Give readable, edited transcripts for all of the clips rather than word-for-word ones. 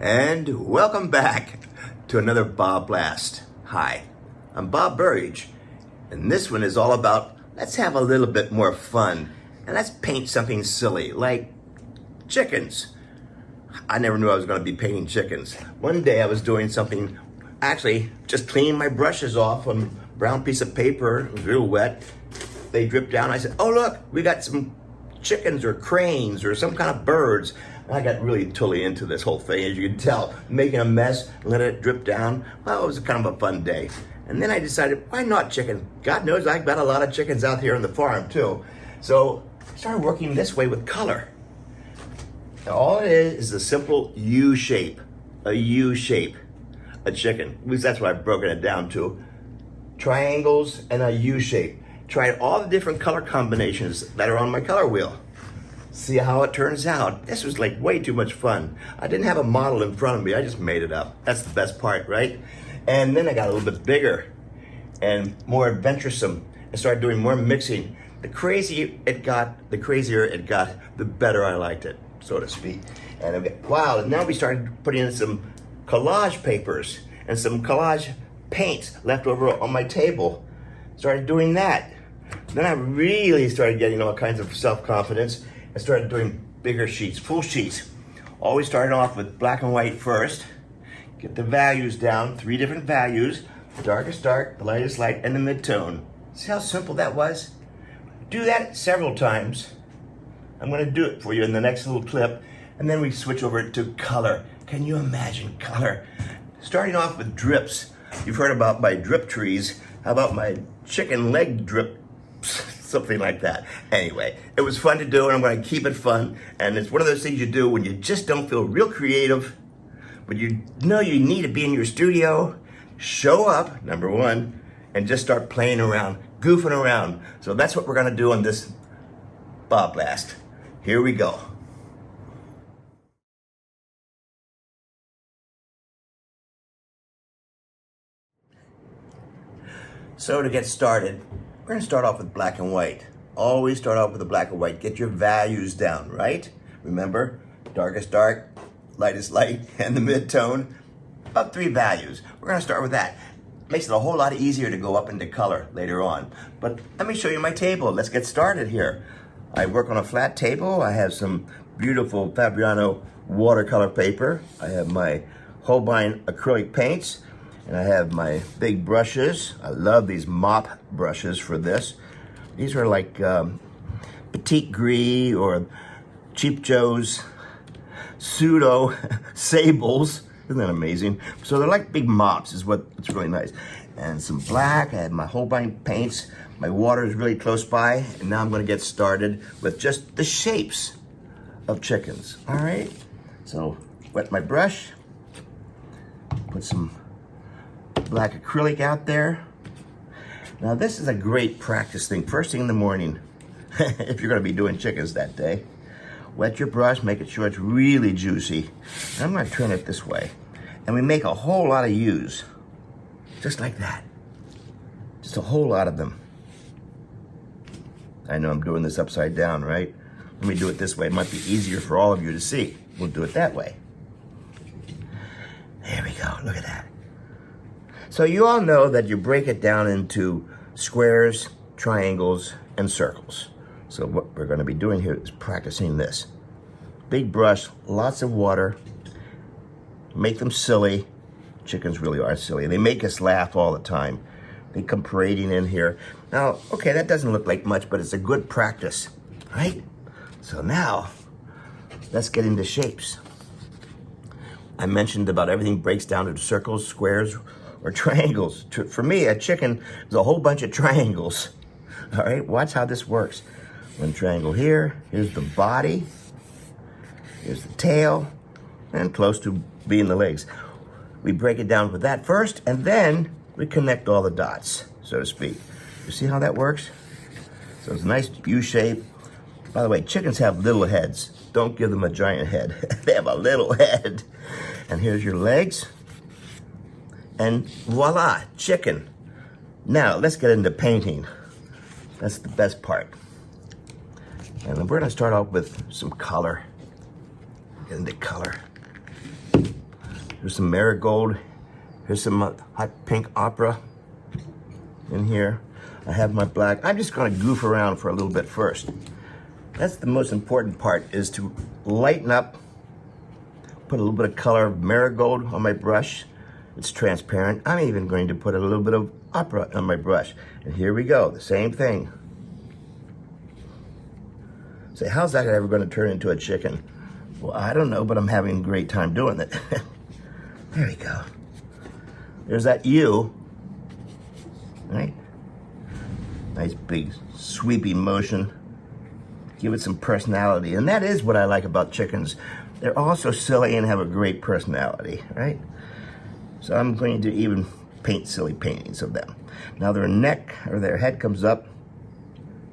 And welcome back to another BobBlast. Hi, I'm Bob Burridge, and this one is all about let's have a little bit more fun and let's paint something silly like chickens. I never knew I was going to be painting chickens. One day I was doing something, actually just cleaning my brushes off on a brown piece of paper. It was real wet. They dripped down. I said, oh look, we got some chickens or cranes or some kind of birds. And I got really totally into this whole thing, as you can tell, making a mess, letting it drip down. Well, it was kind of a fun day. And then I decided, why not chicken? God knows I've got a lot of chickens out here on the farm too. So I started working this way with color. Now, all it is a simple U shape, a U shape, a chicken. At least that's what I've broken it down to. Triangles and a U shape. Tried all the different color combinations that are on my color wheel. See how it turns out. This was like way too much fun. I didn't have a model in front of me, I just made it up. That's the best part, right? And then I got a little bit bigger and more adventuresome and started doing more mixing. The crazier it got, the better I liked it, so to speak. And wow, now we started putting in some collage papers and some collage paints left over on my table. Started doing that. Then I really started getting all kinds of self-confidence and started doing bigger sheets, full sheets. Always starting off with black and white first. Get the values down, 3 different values. The darkest dark, the lightest light, and the mid-tone. See how simple that was? Do that several times. I'm gonna do it for you in the next little clip. And then we switch over to color. Can you imagine color? Starting off with drips. You've heard about my drip trees. How about my chicken leg drip? Something like that. Anyway, it was fun to do, and I'm going to keep it fun. And it's one of those things you do when you just don't feel real creative, but you know you need to be in your studio. Show up, number one, and just start playing around, goofing around. So that's what we're going to do on this BobBlast. Here we go. So to get started, we're going to start off with black and white. Always start off with the black and white. Get your values down, right? Remember, darkest dark, lightest light, and the mid-tone. About 3 values. We're going to start with that. Makes it a whole lot easier to go up into color later on. But let me show you my table. Let's get started here. I work on a flat table. I have some beautiful Fabriano watercolor paper. I have my Holbein acrylic paints. And I have my big brushes. I love these mop brushes for this. These are like Petit, Gris, or Cheap Joe's Pseudo Sables. Isn't that amazing? So they're like big mops is what's really nice. And some black. I have my Holbein paints. My water is really close by. And now I'm going to get started with just the shapes of chickens. All right? So wet my brush. Put some black acrylic out there. Now this is a great practice thing. First thing in the morning, if you're gonna be doing chickens that day, wet your brush, make sure it's really juicy. And I'm gonna turn it this way. And we make a whole lot of U's, just like that. Just a whole lot of them. I know I'm doing this upside down, right? Let me do it this way. It might be easier for all of you to see. We'll do it that way. There we go, look at that. So you all know that you break it down into squares, triangles, and circles. So what we're going to be doing here is practicing this. Big brush, lots of water, make them silly. Chickens really are silly. They make us laugh all the time. They come parading in here. Now, okay, that doesn't look like much, but it's a good practice, right? So now, let's get into shapes. I mentioned about everything breaks down into circles, squares, or triangles. For me, a chicken is a whole bunch of triangles. All right, watch how this works. One triangle here, here's the body, here's the tail, and close to being the legs. We break it down with that first, and then we connect all the dots, so to speak. You see how that works? So it's a nice U shape. By the way, chickens have little heads. Don't give them a giant head. They have a little head. And here's your legs. And voila, chicken. Now, let's get into painting. That's the best part. And then we're gonna start off with some color. Get into color. There's some marigold. Here's some hot pink opera in here. I have my black. I'm just gonna goof around for a little bit first. That's the most important part, is to lighten up, put a little bit of color of marigold on my brush. It's transparent. I'm even going to put a little bit of opera on my brush. And here we go, the same thing. Say, how's that ever gonna turn into a chicken? Well, I don't know, but I'm having a great time doing it. There we go. There's that U, right? Nice big sweepy motion. Give it some personality. And that is what I like about chickens. They're also silly and have a great personality, right? So I'm going to even paint silly paintings of them. Now their neck or their head comes up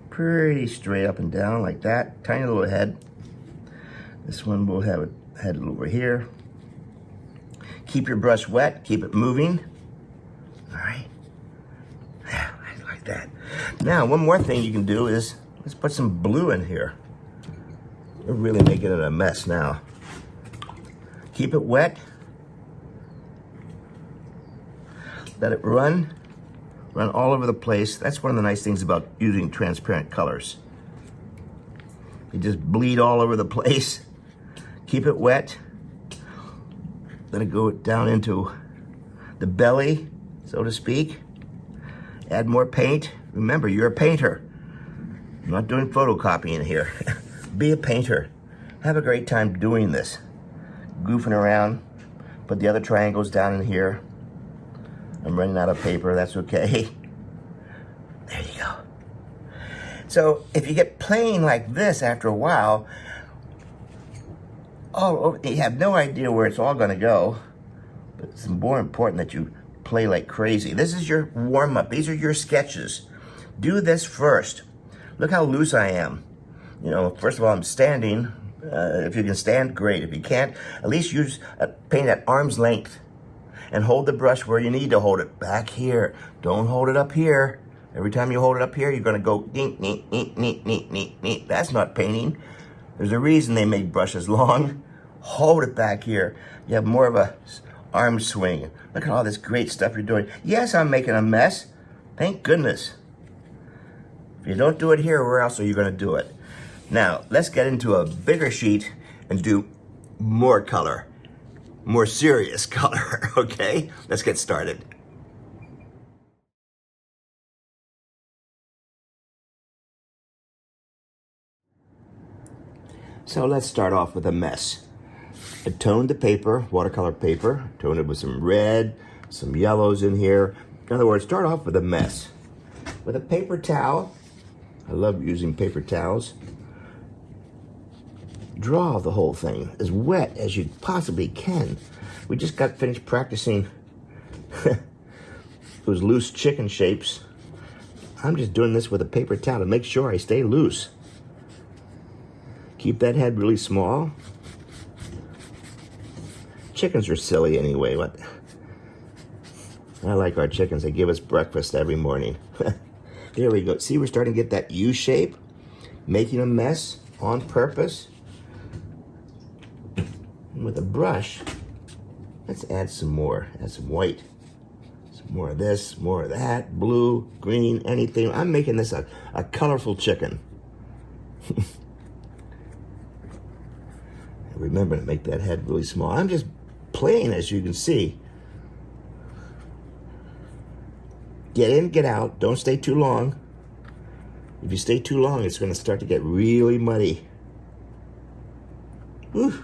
pretty straight up and down like that. Tiny little head. This one will have a head over here. Keep your brush wet, keep it moving. All right. Yeah, I like that. Now, one more thing you can do is, let's put some blue in here. We're really making it a mess now. Keep it wet. Let it run all over the place. That's one of the nice things about using transparent colors. You just bleed all over the place. Keep it wet. Let it go down into the belly, so to speak. Add more paint. Remember, you're a painter. I'm not doing photocopying here. Be a painter. Have a great time doing this. Goofing around. Put the other triangles down in here. I'm running out of paper, that's okay. There you go. So if you get playing like this after a while, you have no idea where it's all gonna go. But it's more important that you play like crazy. This is your warm-up. These are your sketches. Do this first. Look how loose I am. You know, first of all, I'm standing. If you can stand, great. If you can't, at least use paint at arm's length. And hold the brush where you need to hold it, back here. Don't hold it up here. Every time you hold it up here, you're gonna go neat, neat, neat, neat, neat, neat, neat. That's not painting. There's a reason they make brushes long. Hold it back here. You have more of a arm swing. Look at all this great stuff you're doing. Yes, I'm making a mess. Thank goodness. If you don't do it here, where else are you gonna do it? Now, let's get into a bigger sheet and do more color. More serious color, okay? Let's get started. So let's start off with a mess. I toned the paper, watercolor paper, toned it with some red, some yellows in here. In other words, start off with a mess. With a paper towel, I love using paper towels. Draw the whole thing as wet as you possibly can. We just got finished practicing those loose chicken shapes. I'm just doing this with a paper towel to make sure I stay loose. Keep that head really small. Chickens are silly anyway. What? I like our chickens. They give us breakfast every morning. There we go. See, we're starting to get that U shape. Making a mess on purpose. And with a brush, let's add some more. Add some white. Some more of this, more of that. Blue, green, anything. I'm making this a colorful chicken. Remember to make that head really small. I'm just playing, as you can see. Get in, get out. Don't stay too long. If you stay too long, it's going to start to get really muddy. Whew.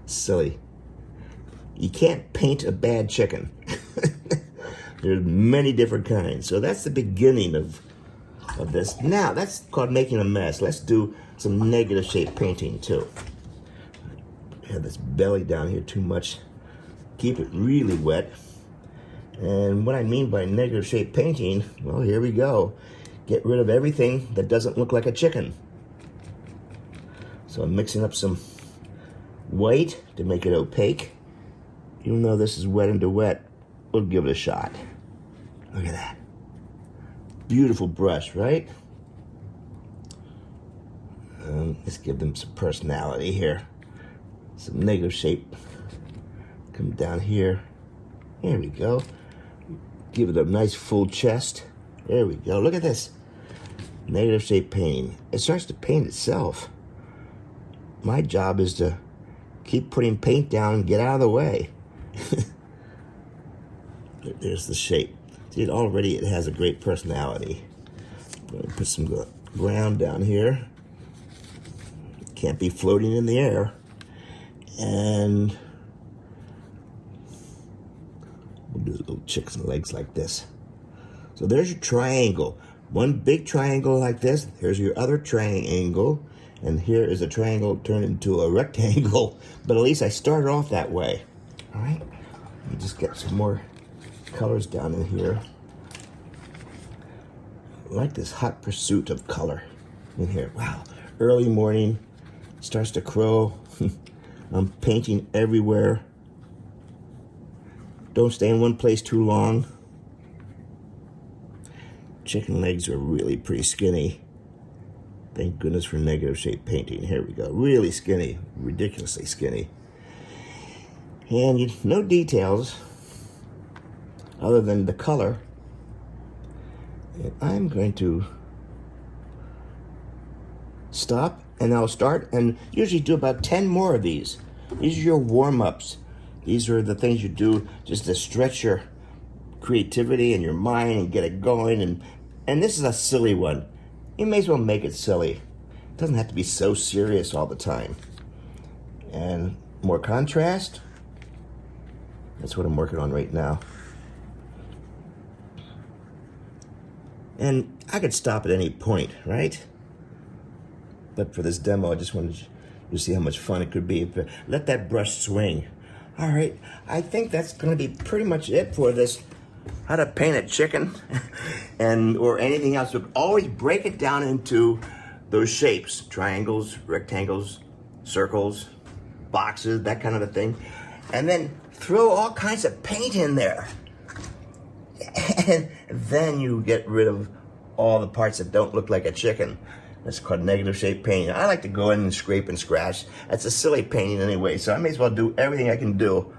Silly. You can't paint a bad chicken. There's many different kinds. So that's the beginning of this. Now, that's called making a mess. Let's do some negative shape painting too. I have this belly down here too much. Keep it really wet. And what I mean by negative shape painting, well, here we go. Get rid of everything that doesn't look like a chicken. So I'm mixing up some white to make it opaque. Even though this is wet into wet, we'll give it a shot. Look at that. Beautiful brush, right? Let's give them some personality here. some negative shape. Come down here. Here we go. Give it a nice full chest. There we go. Look at this. Negative shape painting. It starts to paint itself. My job is to keep putting paint down and get out of the way. There's the shape. See, already it has a great personality. I'm going to put some ground down here. Can't be floating in the air. And we'll do little chicken legs like this. So there's your triangle. One big triangle like this. Here's your other triangle. And here is a triangle turned into a rectangle. But at least I started off that way. All right. Let me just get some more colors down in here. I like this hot pursuit of color in here. Wow. Early morning. Starts to crow. I'm painting everywhere. Don't stay in one place too long. Chicken legs are really pretty skinny. Thank goodness for negative shape painting. Here we go. Really skinny. Ridiculously skinny. And no details other than the color. And I'm going to stop, and I'll start and usually do about 10 more of these. These are your warm-ups. These are the things you do just to stretch your creativity and your mind and get it going. And this is a silly one. You may as well make it silly. It doesn't have to be so serious all the time. And more contrast. That's what I'm working on right now. And I could stop at any point, right? But for this demo, I just wanted you to see how much fun it could be. Let that brush swing. All right, I think that's going to be pretty much it for this. How to paint a chicken or anything else. But always break it down into those shapes. Triangles, rectangles, circles, boxes, that kind of a thing. And then throw all kinds of paint in there. And then you get rid of all the parts that don't look like a chicken. That's called negative shape painting. I like to go in and scrape and scratch. That's a silly painting anyway, so I may as well do everything I can do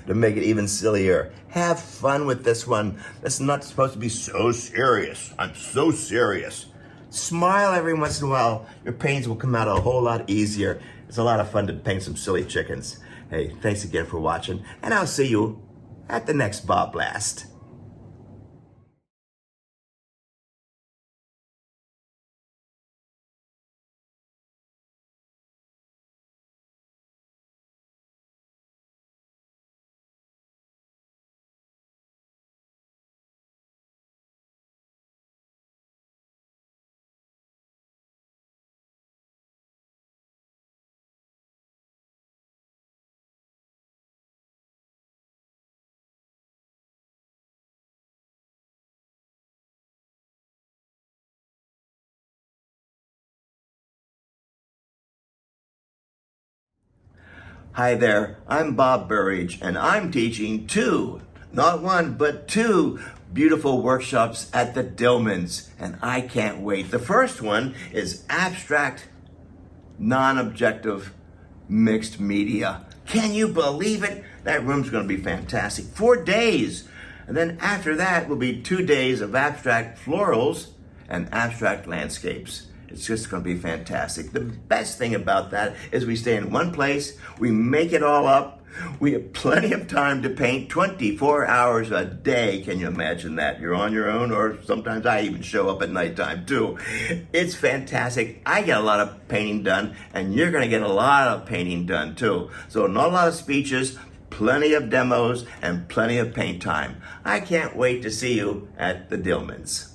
to make it even sillier. Have fun with this one. This is not supposed to be so serious. I'm so serious. Smile every once in a while. Your paintings will come out a whole lot easier. It's a lot of fun to paint some silly chickens. Hey, thanks again for watching, and I'll see you at the next BobBlast. Hi there, I'm Bob Burridge, and I'm teaching not one, but two beautiful workshops at the Dillmans, and I can't wait. The first one is abstract, non-objective, mixed media. Can you believe it? That room's gonna be fantastic. 4 days. And then after that will be 2 days of abstract florals and abstract landscapes. It's just going to be fantastic. The best thing about that is we stay in one place, we make it all up, we have plenty of time to paint 24 hours a day. Can you imagine that? You're on your own, or sometimes I even show up at nighttime too. It's fantastic. I get a lot of painting done, and you're going to get a lot of painting done too. So not a lot of speeches, plenty of demos, and plenty of paint time. I can't wait to see you at the Dillmans.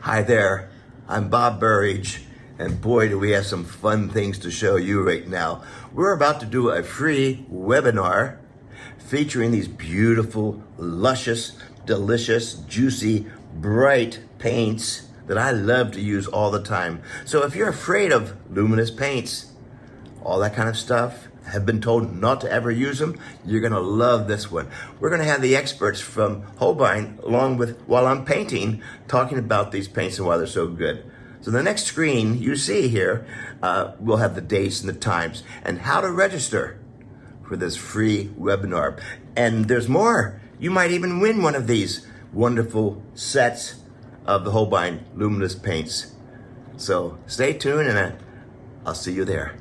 Hi there, I'm Bob Burridge, And boy, do we have some fun things to show you right now. We're about to do a free webinar featuring these beautiful, luscious, delicious, juicy, bright paints that I love to use all the time. So if you're afraid of luminous paints, all that kind of stuff, have been told not to ever use them, you're gonna love this one. We're gonna have the experts from Holbein along with, while I'm painting, talking about these paints and why they're so good. So the next screen you see here, we'll have the dates and the times and how to register for this free webinar. And there's more. You might even win one of these wonderful sets of the Holbein luminous paints. So stay tuned and I'll see you there.